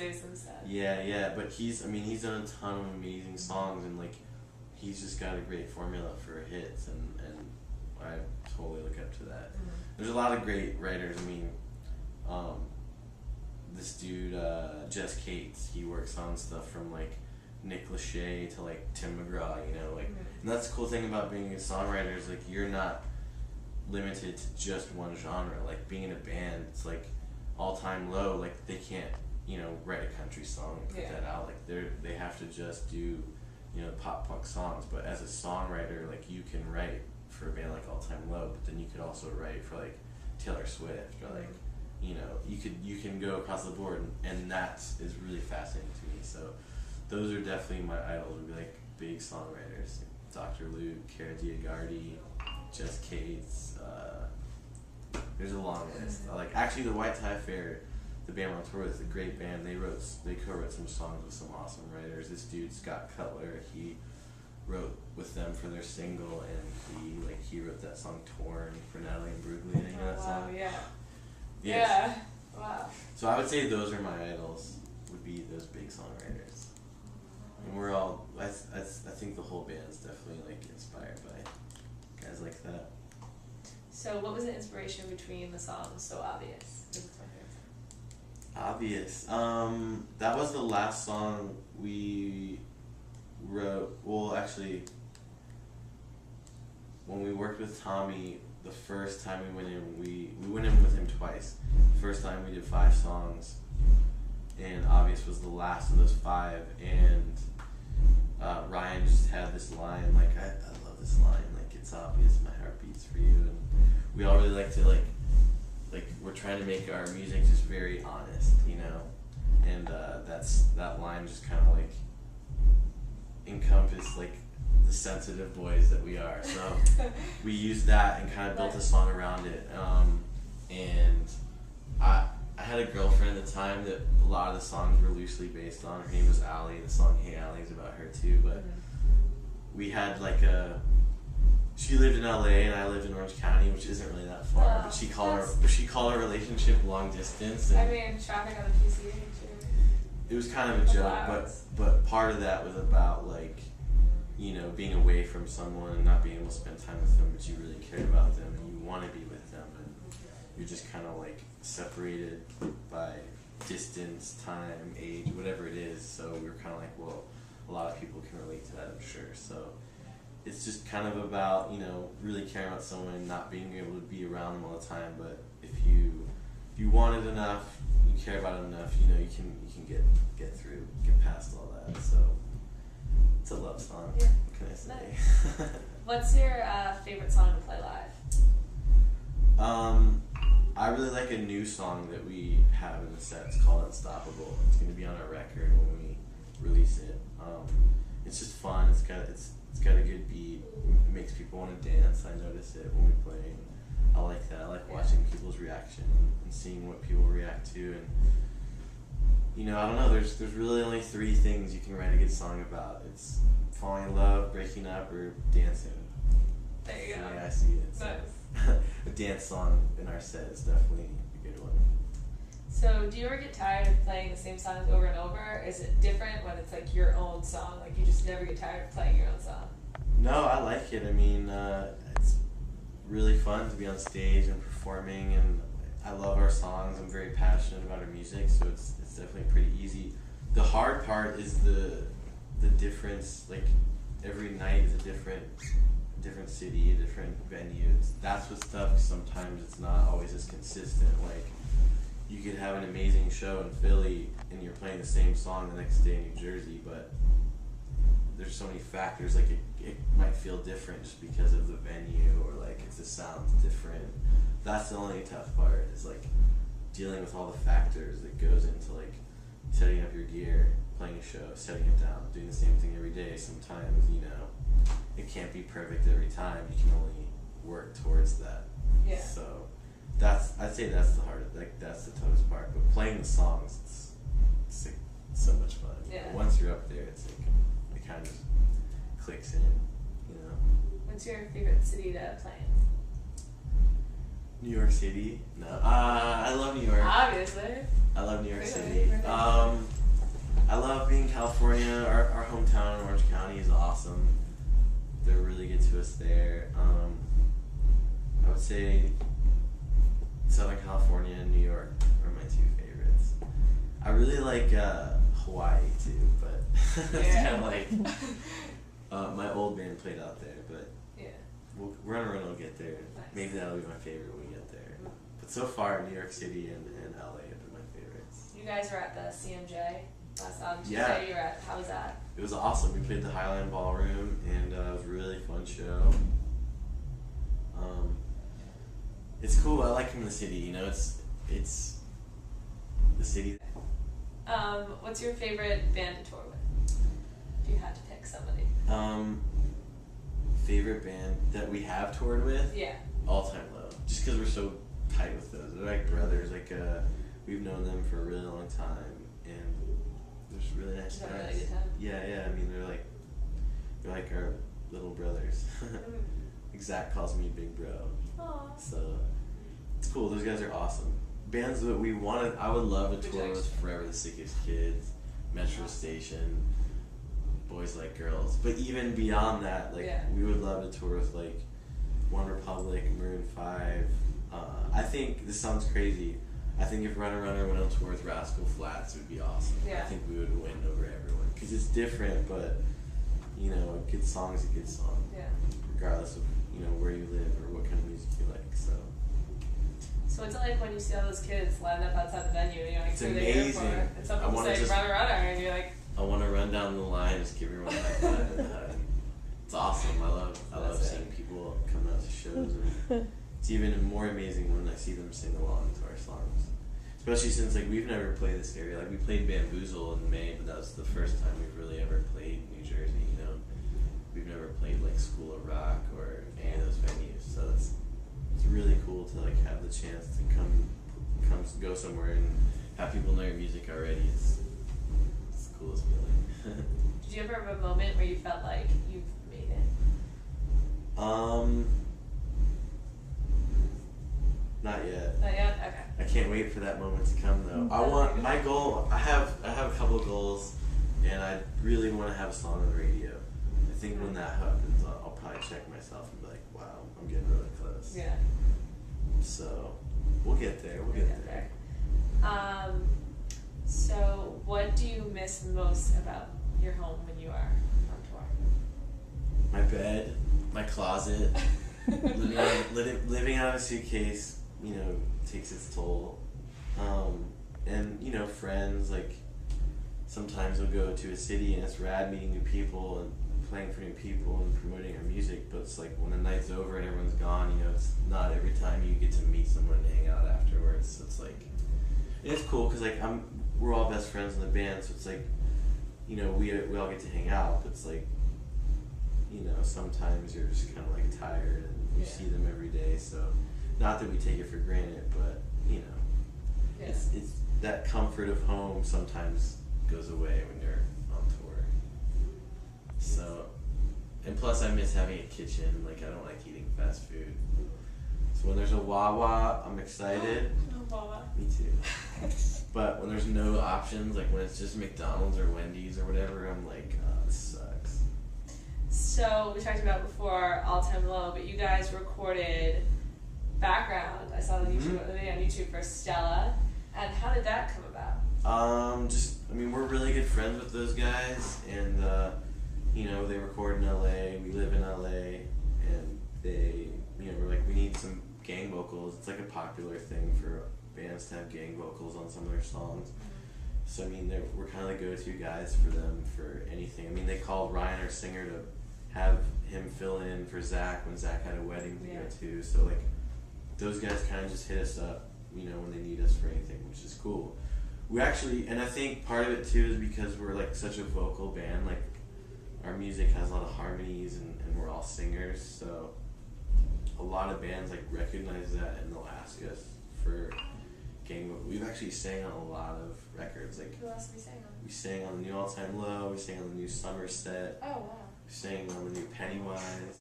MySpace and stuff. Yeah, but he's done a ton of amazing songs, and like, he's just got a great formula for hits, and I totally look up to that. Mm-hmm. There's a lot of great writers. I mean, this dude, Jess Cates, he works on stuff from like Nick Lachey to like Tim McGraw, you know, like, and that's the cool thing about being a songwriter is like you're not limited to just one genre. Like being in a band, it's like all time low. Like they can't, you know, write a country song and put that out. Like they have to just do, you know, pop punk songs. But as a songwriter, like you can write for a band like All Time Low, but then you could also write for like Taylor Swift or like, you know, you can go across the board, and that is really fascinating to me. So those are definitely my idols. Would be like big songwriters, like Dr. Luke, Cara Diagardi, Jess Cates. There's a long list. Like actually, the White Tie Fair, the band we're on tour with, is a great band. They co-wrote some songs with some awesome writers. This dude Scott Cutler, he wrote with them for their single, and he wrote that song "Torn" for Natalie Imbruglia. You know that song? Yeah. Yes. Yeah. Wow. So I would say those are my idols. Would be those big songwriters. And we're all, I think the whole band is definitely like inspired by guys like that. So what was the inspiration between the songs So Obvious? Obvious. That was the last song we wrote. Well, actually, when we worked with Tommy, the first time we went in, we went in with him twice. The first time we did 5 songs, and Obvious was the last of those 5, and Ryan just had this line, like, I love this line, like, it's obvious my heart beats for you, and we all really like to, like we're trying to make our music just very honest, you know, and that line just kind of, like, encompassed, like, the sensitive boys that we are, so we used that and kind of built a song around it, and I had a girlfriend at the time that a lot of the songs were loosely based on. Her name was Allie. The song "Hey Allie" is about her too. But we had like she lived in LA and I lived in Orange County, which isn't really that far. But she called our relationship long distance. And I mean, traffic on the PCH. It was kind of a joke, but part of that was about like, you know, being away from someone and not being able to spend time with them, but you really cared about them and you want to be with them, and you're just kind of like separated by distance, time, age, whatever it is. So we were kind of like, well, a lot of people can relate to that, I'm sure. So it's just kind of about, you know, really caring about someone and not being able to be around them all the time. But if you want it enough, you care about it enough, you know, you can get through, get past all that. So it's a love song. Yeah. What can I say? Nice. What's your favorite song to play live? I really like a new song that we have in the set. It's called Unstoppable. It's going to be on our record when we release it. It's just fun. It's got a good beat. It makes people want to dance. I notice it when we play. And I like that. I like watching people's reaction and seeing what people react to. And you know, I don't know. There's really only 3 things you can write a good song about. It's falling in love, breaking up, or dancing. There you go. Yeah, I see it. So. Nice. A dance song in our set is definitely a good one. So do you ever get tired of playing the same songs over and over? Is it different when it's like your own song? Like you just never get tired of playing your own song? No, I like it. I mean, it's really fun to be on stage and performing, and I love our songs. I'm very passionate about our music, so it's definitely pretty easy. The hard part is the difference. Like every night is a different city, a different venue. That's what's tough. Sometimes it's not always as consistent. Like you could have an amazing show in Philly and you're playing the same song the next day in New Jersey, but there's so many factors. Like it might feel different just because of the venue, or like if the sound's different. That's the only tough part, is like dealing with all the factors that goes into like setting up your gear, playing a show, setting it down, doing the same thing every day. Sometimes, you know, it can't be perfect every time. You can only work towards that. Yeah. So I'd say that's the hardest, like that's the toughest part. But playing the songs, it's like so much fun. Yeah. But once you're up there, it's like it kind of clicks in, you know. What's your favorite city to play in? New York City? No. I love New York. Obviously. I love New York Really? City. California, our hometown in Orange County is awesome. They're really good to us there. I would say Southern California and New York are my two favorites. I really like Hawaii too, but it's kind of like my old band played out there, but Yeah. Runner Run will get there. Nice. Maybe that'll be my favorite when we get there. But so far, New York City and LA have been my favorites. You guys were at the CMJ last Yeah. Tuesday. You were at. How was that? It was awesome. We played the Starland Ballroom, and it was a really fun show. It's cool. I like coming to the city. You know, it's the city. What's your favorite band to tour with? If you had to pick somebody. Favorite band that we have toured with? Yeah. All Time Low. Just because we're so tight with those. They're like brothers. Like we've known them for a really long time, and they're just really nice Is that guys. a really good time? Yeah. I mean, they're like our little brothers. Zach calls me Big Bro. Aww. So it's cool. Those guys are awesome. Bands that we wanted, I would love to tour with Forever the Sickest Kids, Metro Station, Boys Like Girls. But even beyond that, like we would love to tour with like One Republic, Maroon 5. I think this sounds crazy. I think if Runner went on tour with Rascal Flatts, it would be awesome. Yeah. I think we would win over everyone because it's different, but you know, a good song is a good song. Yeah. Regardless of where you live or what kind of music you like. So what's it like when you see all those kids lined up outside the venue and you're like, it's who amazing. They here for? And some people say Runner, and you're like, I want to run down the line and just give everyone a high five and a hug. It's awesome. I love seeing people come out to shows, and it's even more amazing when I see them sing along to our songs. Especially since like we've never played this area. Like we played Bamboozle in May, but that was the first time we've really ever played New Jersey. You know, we've never played like School of Rock or any of those venues. So it's really cool to like have the chance to come go somewhere and have people know your music already. It's the coolest feeling. Did you ever have a moment where you felt like you've made it? Not yet. Not yet? Okay. I can't wait for that moment to come though. I want my goal. I have a couple of goals, and I really want to have a song on the radio. I think when that happens, I'll probably check myself and be like, wow, I'm getting really close. Yeah. So we'll get there. We'll get there. So what do you miss most about your home when you are on tour? My bed, my closet, living out of a suitcase, takes its toll. And friends, like sometimes we'll go to a city and it's rad meeting new people and playing for new people and promoting our music, but it's like when the night's over and everyone's gone, it's not every time you get to meet someone and hang out afterwards. So it's like, it's cool because like we're all best friends in the band, so it's like, we all get to hang out, but it's like, sometimes you're just kind of like tired and you see them every day, so not that we take it for granted, but it's that comfort of home sometimes goes away when you're on tour. So, and plus I miss having a kitchen. Like I don't like eating fast food. So when there's a Wawa, I'm excited. Wawa. Me too. But when there's no options, like when it's just McDonald's or Wendy's or whatever, I'm like, oh, this sucks. So we talked about before All Time Low, but you guys recorded Background. I saw the video on YouTube for Stella. And how did that come about? We're really good friends with those guys, and they record in LA. We live in LA, and they, we're like, we need some gang vocals. It's like a popular thing for bands to have gang vocals on some of their songs. So we're kind of the go-to guys for them for anything. They called Ryan, our singer, to have him fill in for Zach when Zach had a wedding to go to. So like, those guys kind of just hit us up, when they need us for anything, which is cool. We actually, and I think part of it too is because we're like such a vocal band, like our music has a lot of harmonies and we're all singers, so a lot of bands like recognize that and they'll ask us for gang vocal. We've actually sang on a lot of records. Like who else did we sing on? We sang on the new All Time Low, we sang on the new Somerset. Oh wow. We sang on the new Pennywise.